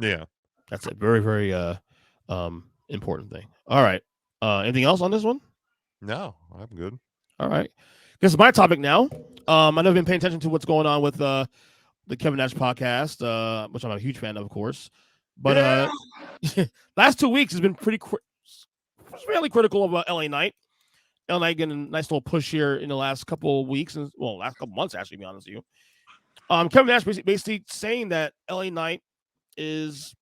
Yeah. That's a very, very important thing. All right. Anything else on this one? No, I'm good. All right. This is my topic now. I know I've been paying attention to what's going on with the Kevin Nash podcast, which I'm a huge fan of course. But last 2 weeks has been fairly critical of LA Knight. LA Knight getting a nice little push here in the last couple of weeks, and last couple months actually, to be honest with you. Kevin Nash basically saying that LA Knight is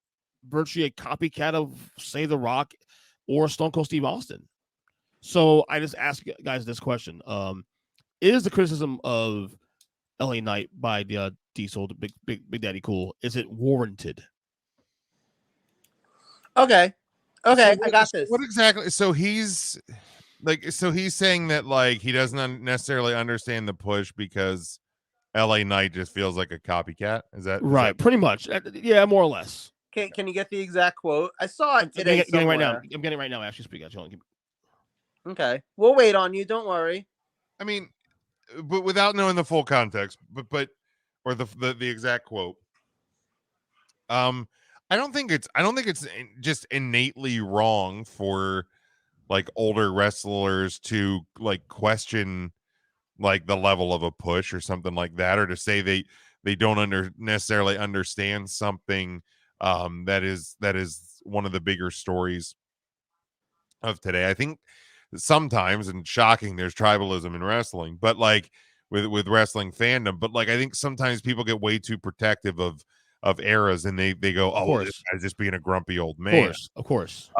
virtually a copycat of, say, The Rock or Stone Cold Steve Austin. So I just ask you guys this question: is the criticism of LA Knight by the Diesel, the Big Daddy Cool, is it warranted? Okay, So I got this. What exactly? So he's saying that like he doesn't necessarily understand the push because LA Knight just feels like a copycat. Is that right? Pretty much, yeah, more or less. Can you get the exact quote? I saw it today. I'm getting right now. I'm getting it right now. Actually, speak. Okay, we'll wait on you. Don't worry. I mean, but without knowing the full context, but or the exact quote. I don't think it's just innately wrong for like older wrestlers to like question like the level of a push or something like that, or to say they don't necessarily understand something that is one of the bigger stories of today. I think sometimes, and shocking, there's tribalism in wrestling, but like with wrestling fandom, but like I think sometimes people get way too protective of eras, and they go, oh well, this guy's just being a grumpy old man. Of course.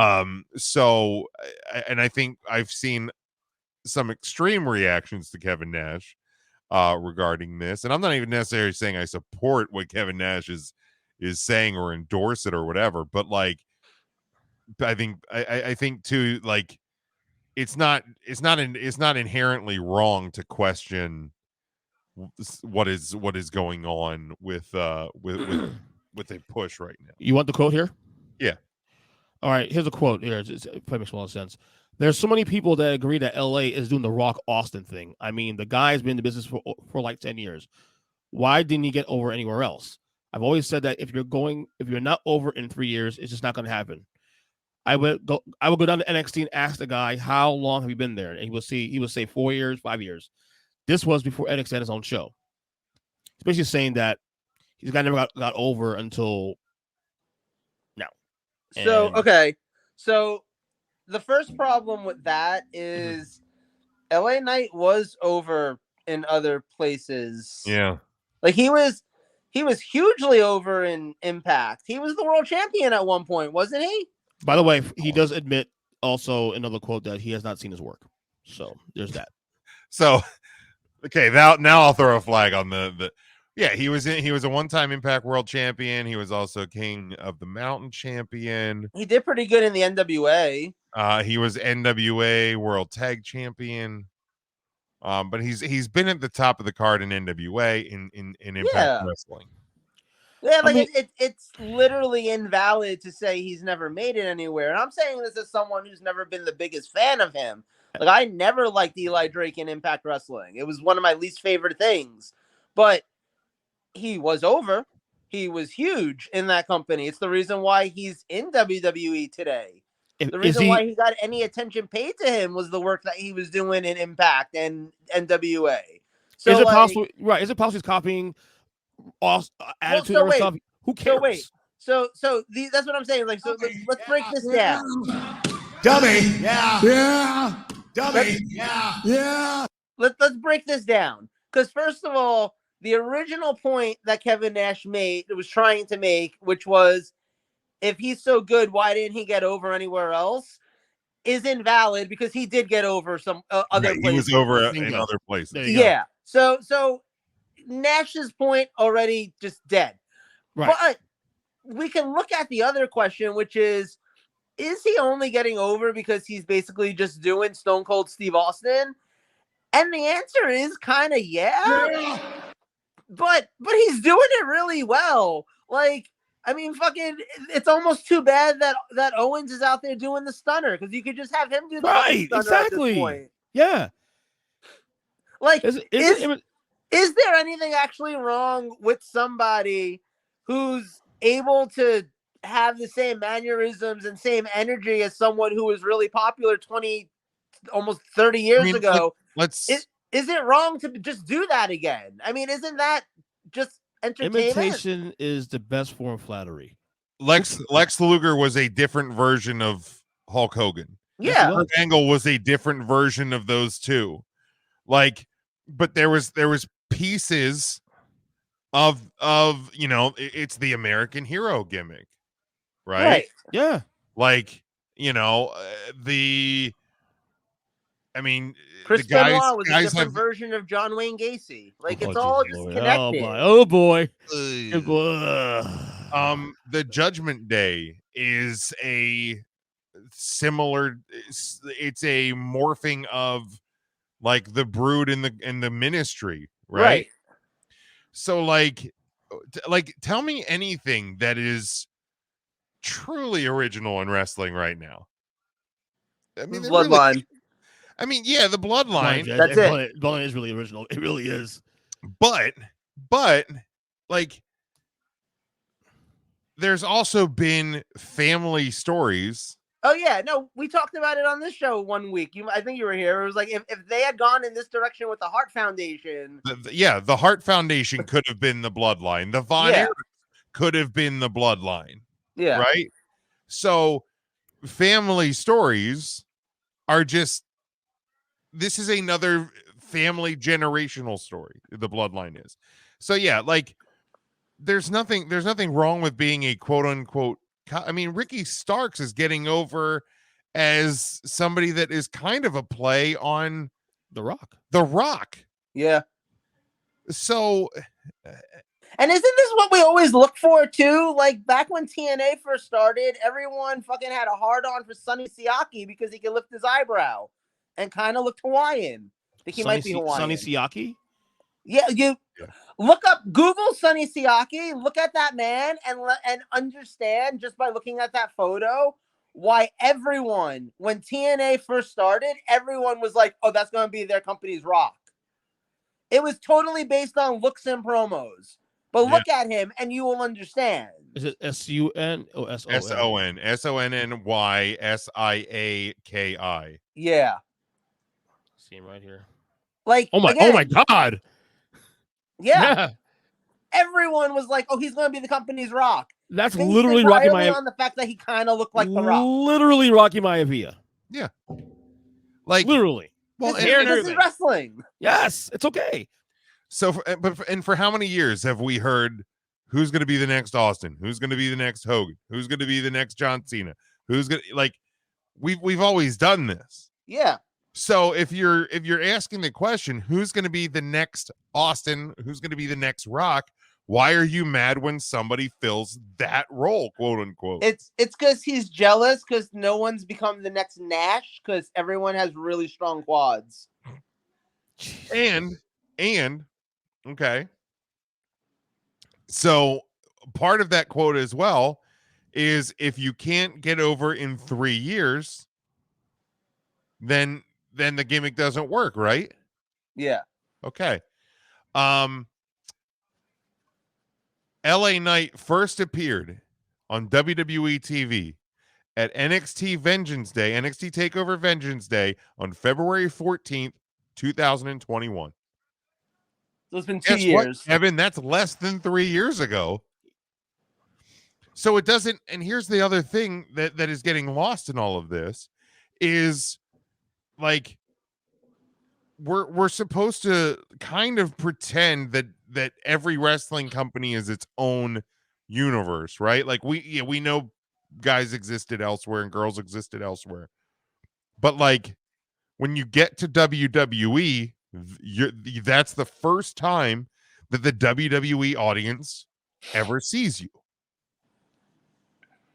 So, and I think I've seen some extreme reactions to Kevin Nash regarding this, and I'm not even necessarily saying I support what Kevin Nash is saying or endorse it or whatever, but like I think too, like it's not inherently wrong to question what is going on with a push right now. You want the quote here? Yeah. All right, here's a quote here. It probably makes a lot of sense. There's so many people that agree that LA is doing the Rock Austin thing. I mean, the guy's been in the business for like 10 years. Why didn't he get over anywhere else? I've always said that if you're not over in 3 years, it's just not going to happen. I would go down to NXT and ask the guy, how long have you been there? And he would say 4 years, 5 years. This was before NXT had his own show. He's basically saying that he's never got over until now. So, okay. So the first problem with that is LA Knight was over in other places. Yeah. Like he was hugely over in Impact. He was the world champion at one point, wasn't he? By the way, he does admit also another quote that he has not seen his work. So there's that. So, okay, now I'll throw a flag on the yeah, he was a one-time Impact World Champion. He was also King of the Mountain Champion. He did pretty good in the NWA. He was NWA World Tag Champion. But he's been at the top of the card in NWA in Impact Wrestling. Yeah, like it's literally invalid to say he's never made it anywhere. And I'm saying this as someone who's never been the biggest fan of him. Like I never liked Eli Drake in Impact Wrestling. It was one of my least favorite things. But he was over. He was huge in that company. It's the reason why he's in WWE today. The reason why he got any attention paid to him was the work that he was doing in Impact and NWA. So is it possible? Right? Is it possible he's copying attitude or stuff? Who cares? So that's what I'm saying. Like, so let's break this down. Dummy, yeah. Dummy, yeah. Let's break this down. Because first of all, the original point that Kevin Nash was trying to make, which was, if he's so good, why didn't he get over anywhere else? Is invalid because he did get over some other places. He was over in other places. Yeah. So Nash's point already just dead. Right. But we can look at the other question, which is he only getting over because he's basically just doing Stone Cold Steve Austin? And the answer is kind of yeah. But he's doing it really well. Like, I mean, fucking, it's almost too bad that Owens is out there doing the stunner, because you could just have him do the right, stunner exactly. At this point. Yeah. Like, is there anything actually wrong with somebody who's able to have the same mannerisms and same energy as someone who was really popular 20, almost 30 years ago. Is it wrong to just do that again? I mean, isn't that just entertainment? Imitation is the best form of flattery. Lex Luger was a different version of Hulk Hogan. Yeah. Kurt Angle was a different version of those two. Like, but there was pieces of it's the American hero gimmick, right? Yeah. Like, Chris the guys, Benoit was a different have version of John Wayne Gacy. Like, it's Oh, all Jesus just Lord. connected. Oh boy. The Judgment Day is a similar. It's a morphing of like the Brood in the Ministry, right? So like tell me anything that is truly original in wrestling right now. I mean, the Bloodline. The Bloodline. That's it. Bloodline is really original. It really is. But like, there's also been family stories. Oh yeah, no, we talked about it on this show one week. I think you were here. It was like if they had gone in this direction with the Hart Foundation. The Hart Foundation could have been the Bloodline. The Von Erichs could have been the Bloodline. Yeah. Right. So family stories are just. This is another family generational story. The Bloodline is. So yeah, like there's nothing wrong with being a quote unquote. I mean, Ricky Starks is getting over as somebody that is kind of a play on The Rock. Yeah. So, and isn't this what we always look for too? Like back when TNA first started, everyone fucking had a hard on for Sonny Siaki because he could lift his eyebrow and kind of looked Hawaiian. I think he might be Hawaiian. Sonny Siaki? Yeah, look up, Google Sonny Siaki, look at that man and understand just by looking at that photo why everyone, when TNA first started, everyone was like, oh, that's going to be their company's Rock. It was totally based on looks and promos. But look at him and you will understand. Is it S-U-N or S-O-N? S-O-N. S-O-N-N-Y-S-I-A-K-I. Yeah. See him right here. Like, oh my God. Yeah. Everyone was like, "Oh, he's going to be the company's Rock." That's literally Rocky Maivia. On the fact that he kind of looked like the Rock. Literally Rocky Maivia. Yeah. Like literally. Well, this is wrestling. Yes, it's okay. So, for how many years have we heard who's going to be the next Austin? Who's going to be the next Hogan? Who's going to be the next John Cena? Who's going to we've always done this. Yeah. So if you're asking the question, who's going to be the next Austin? Who's going to be the next Rock? Why are you mad when somebody fills that role, quote unquote? It's because he's jealous because no one's become the next Nash because everyone has really strong quads. And okay. So part of that quote as well is if you can't get over in 3 years, then the gimmick doesn't work, right? Yeah. Okay. LA Knight first appeared on WWE TV at NXT Takeover Vengeance Day on February 14th, 2021. So it's been 2 years. Evan, that's less than 3 years ago. So it doesn't, and here's the other thing that is getting lost in all of this is like we're supposed to kind of pretend that every wrestling company is its own universe, right? Like we know guys existed elsewhere and girls existed elsewhere, but like when you get to WWE, that's the first time that the WWE audience ever sees you.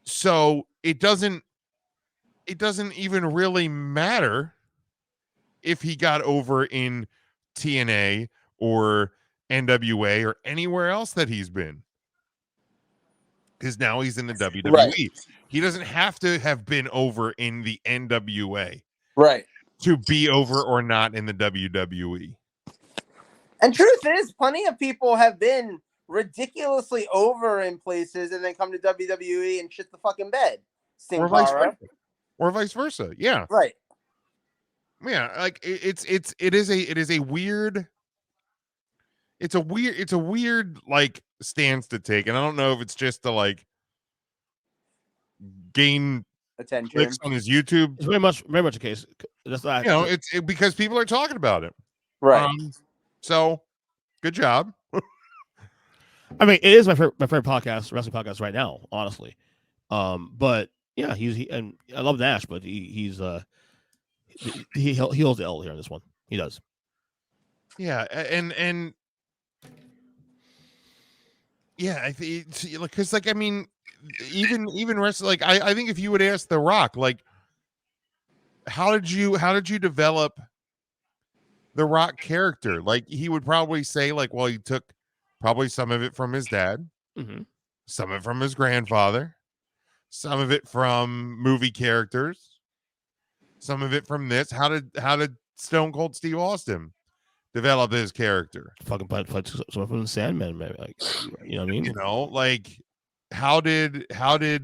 So it doesn't even really matter if he got over in TNA or NWA or anywhere else that he's been. Because now he's in the WWE. Right. He doesn't have to have been over in the NWA. Right. To be over or not in the WWE. And truth is, plenty of people have been ridiculously over in places and then come to WWE and shit the fucking bed. Or vice Cara. versa. Or vice versa. Yeah. Right. Yeah, like it is a weird it's a weird like stance to take, and I don't know if it's just to like gain Attention. clicks on his YouTube. It's very much the case. That's not, You know, because people are talking about it. Right. Um, Good job. I mean, it is my favorite podcast, wrestling podcast right now, honestly. But yeah, and I love Nash, but he holds the L here in this one. He does. Yeah, and yeah, I think because like I mean, even wrestling, like I think if you would ask The Rock, like, how did you develop the Rock character? Like, he would probably say like, well, he took probably some of it from his dad, some of it from his grandfather, some of it from movie characters, some of it from this. How did Stone Cold Steve Austin develop his character? Fucking put someone from the Sandman, maybe. Like, you know what I mean? You know, like how did how did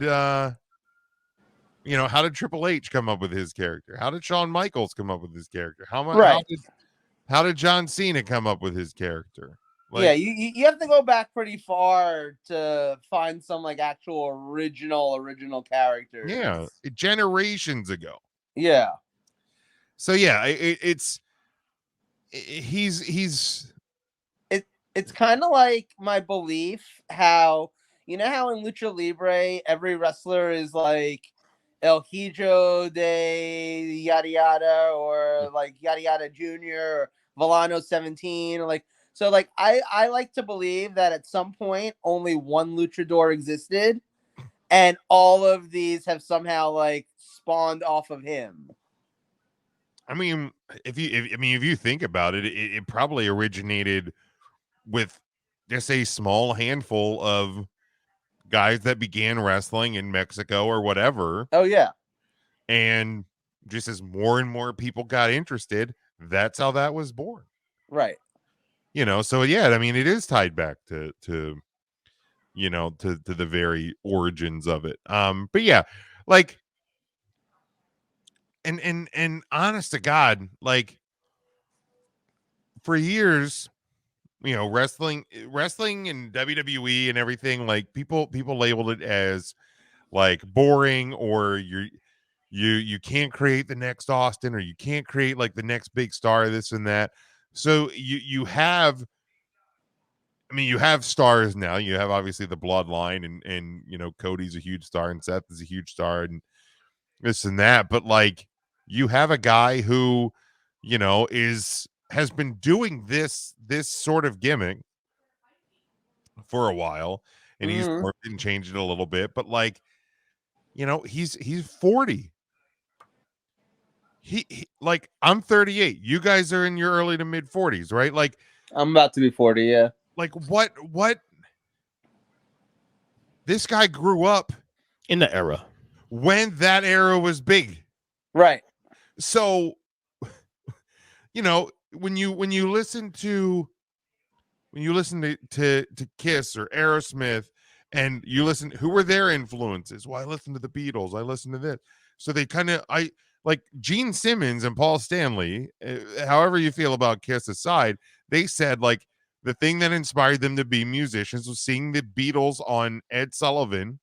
Triple H come up with his character? How did Shawn Michaels come up with his character? How did John Cena come up with his character? Like, yeah, you have to go back pretty far to find some like actual original characters. Yeah, generations ago. Yeah. So yeah, it's kind of like my belief how in Lucha Libre every wrestler is like El Hijo de yada yada or like yada yada Junior or Volano 17 or like. So, like, I like to believe that at some point only one luchador existed, and all of these have somehow like spawned off of him. I mean, if you think about it, it probably originated with just a small handful of guys that began wrestling in Mexico or whatever. Oh yeah, and just as more and more people got interested, that's how that was born. Right. You know, so yeah, I mean, it is tied back to the very origins of it. But yeah, like, and honest to God, like, for years, you know, wrestling and WWE and everything, like people labeled it as like boring, or you can't create the next Austin, or you can't create like the next big star, this and that. So you have stars now. You have obviously the bloodline, and you know, Cody's a huge star and Seth is a huge star and this and that. But like, you have a guy who, you know, has been doing this sort of gimmick for a while, and he's worked and changed it a little bit. But like, you know, he's 40. He like, I'm 38. You guys are in your early to mid 40s, right? Like, I'm about to be 40. Yeah. Like, what? This guy grew up in the era when that era was big, right? So, you know, when you listen to Kiss or Aerosmith, and you listen, who were their influences? Well, I listen to the Beatles. I listen to this. So they kind of, like Gene Simmons and Paul Stanley, however you feel about Kiss aside, they said like the thing that inspired them to be musicians was seeing the Beatles on Ed Sullivan,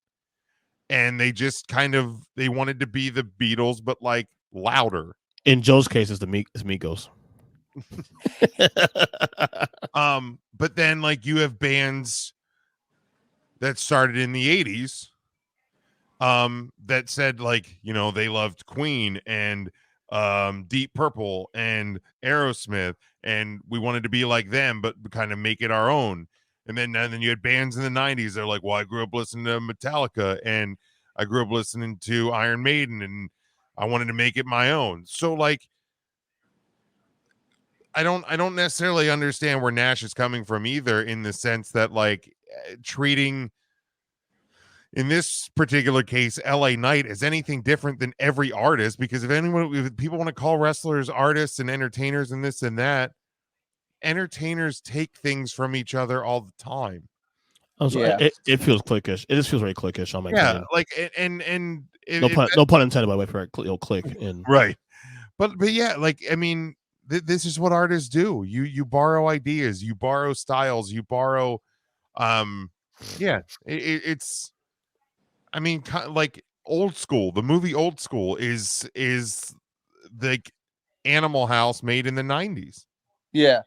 and they just they wanted to be the Beatles, but like louder. In Joe's case, it's Migos. But then like you have bands that started in the 80s that said like, you know, they loved Queen and Deep Purple and Aerosmith, and we wanted to be like them but kind of make it our own. And then you had bands in the 90s, they're like, well, I grew up listening to Metallica and I grew up listening to Iron Maiden and I wanted to make it my own. So like, I don't necessarily understand where Nash is coming from either, in the sense that like treating, in this particular case, LA Knight as anything different than every artist. Because if people want to call wrestlers artists and entertainers and this and that, entertainers take things from each other all the time. I'm sorry, Yeah. it feels cliquish. It just feels very cliquish. I'm Yeah, like, like and no pun intended by the way for click in. right. But yeah, like I mean, this is what artists do. You borrow ideas, you borrow styles, you borrow, yeah. It's, I mean, like Old School. The movie Old School is the Animal House made in the 90s. Yeah.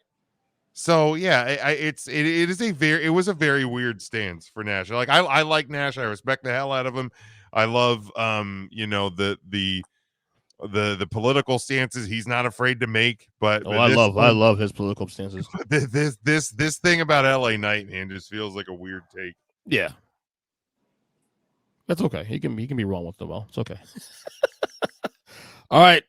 So yeah, it was a very weird stance for Nash. Like I like Nash. I respect the hell out of him. I love the political stances he's not afraid to make. But I love his political stances. This thing about LA Knight, man, just feels like a weird take. Yeah, that's okay. He can be wrong with them all. It's okay. All right.